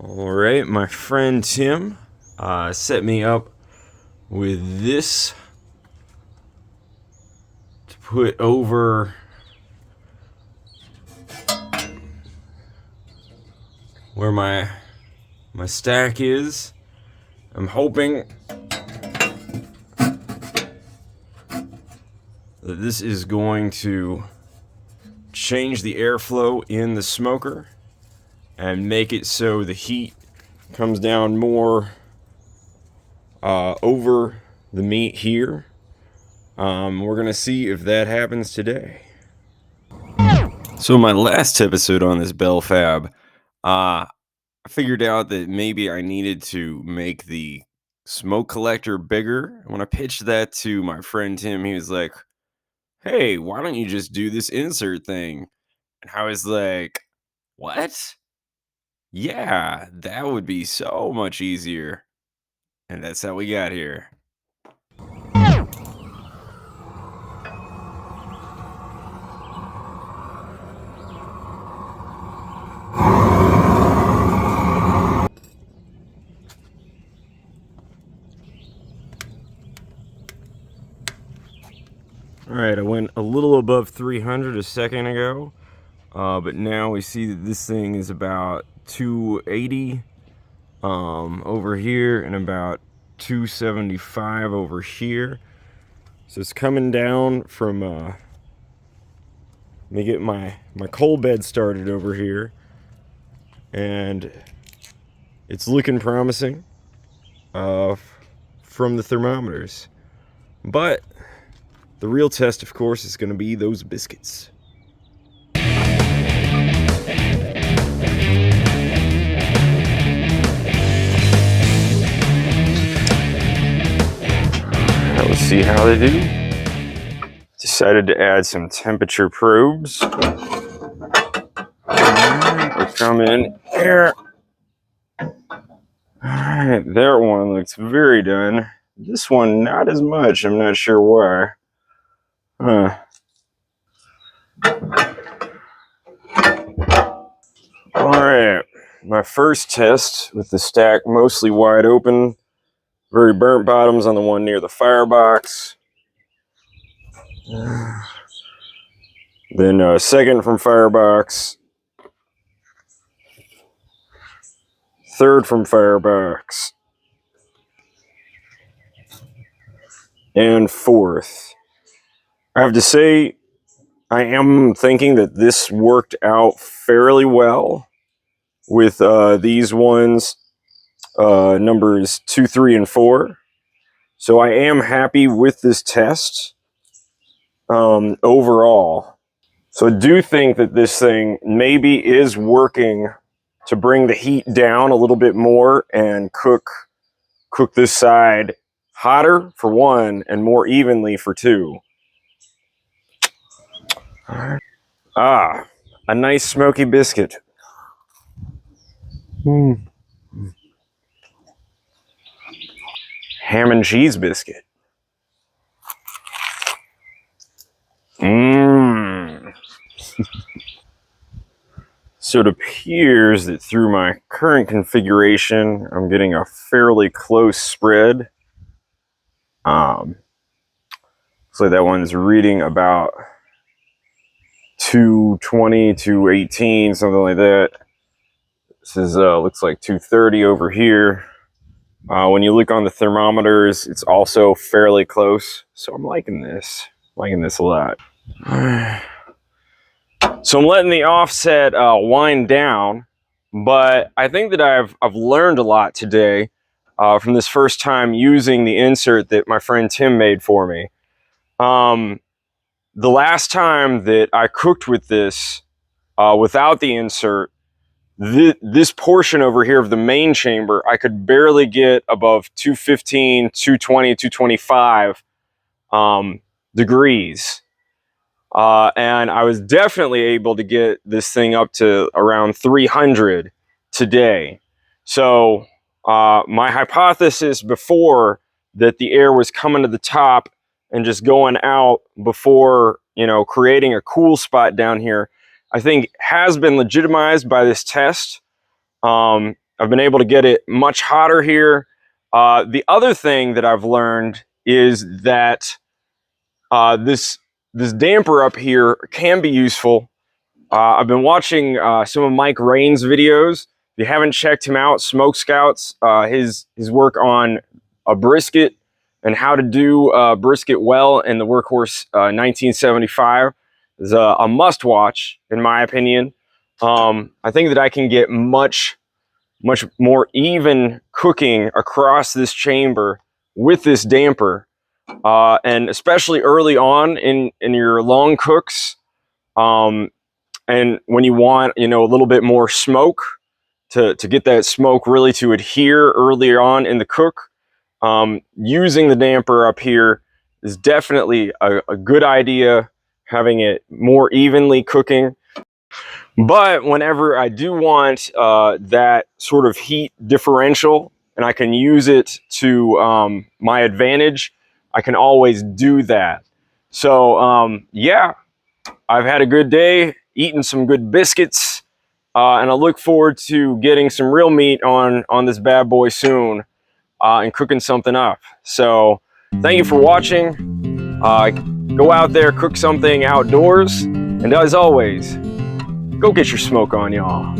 All right, my friend Tim set me up with this to put over where my stack is. I'm hoping that this is going to change the airflow in the smoker and make it so the heat comes down more over the meat here. We're gonna see if that happens today. So my last episode on this Bellfab, I figured out that maybe I needed to make the smoke collector bigger. When I pitched that to my friend Tim, he was like, "Hey, why don't you just do this insert thing?" And I was like, "What? Yeah, that would be so much easier." And that's how we got here. All right, I went a little above 300 a second ago, but now we see that this thing is about 280 over here and about 275 over here. So it's coming down from, let me get my coal bed started over here, and it's looking promising from the thermometers. But the real test, of course, is going to be those biscuits. Let's see how they do. Decided to add some temperature probes. Alright, we come in here. Alright, that one looks very done. This one, not as much. I'm not sure why. Alright, my first test with the stack mostly wide open. Very burnt bottoms on the one near the firebox. Then second from firebox. Third from firebox. And fourth. I have to say, I am thinking that this worked out fairly well with these ones, numbers 2, 3, and 4. So I am happy with this test overall. So I do think that this thing maybe is working to bring the heat down a little bit more and cook this side hotter for one and more evenly for two. Ah, a nice smoky biscuit. Ham and cheese biscuit. So it appears that through my current configuration, I'm getting a fairly close spread. Looks like that one's reading about 220, 218, something like that. This is looks like 230 over here. When you look on the thermometers, it's also fairly close. So I'm liking this. Liking this a lot. So I'm letting the offset wind down, but I think that I've learned a lot today from this first time using the insert that my friend Tim made for me. The last time that I cooked with this without the insert, this portion over here of the main chamber, I could barely get above 215, 220, 225 degrees. And I was definitely able to get this thing up to around 300 today. So my hypothesis before that the air was coming to the top and just going out before, you know, creating a cool spot down here, I think has been legitimized by this test. I've been able to get it much hotter here. The other thing that I've learned is that this damper up here can be useful. I've been watching some of Mike Rain's videos. If you haven't checked him out, Smoke Scouts, his work on a brisket and how to do brisket well in the Workhorse 1975 is a must watch, in my opinion. I think that I can get much more even cooking across this chamber with this damper, and especially early on in your long cooks. And when you want, a little bit more smoke to get that smoke really to adhere earlier on in the cook, using the damper up here is definitely a good idea, having it more evenly cooking. But whenever I do want that sort of heat differential and I can use it to my advantage, I can always do that. So yeah, I've had a good day, eating some good biscuits, and I look forward to getting some real meat on this bad boy soon, and cooking something up. So thank you for watching. Go out there, cook something outdoors, and as always, go get your smoke on, y'all.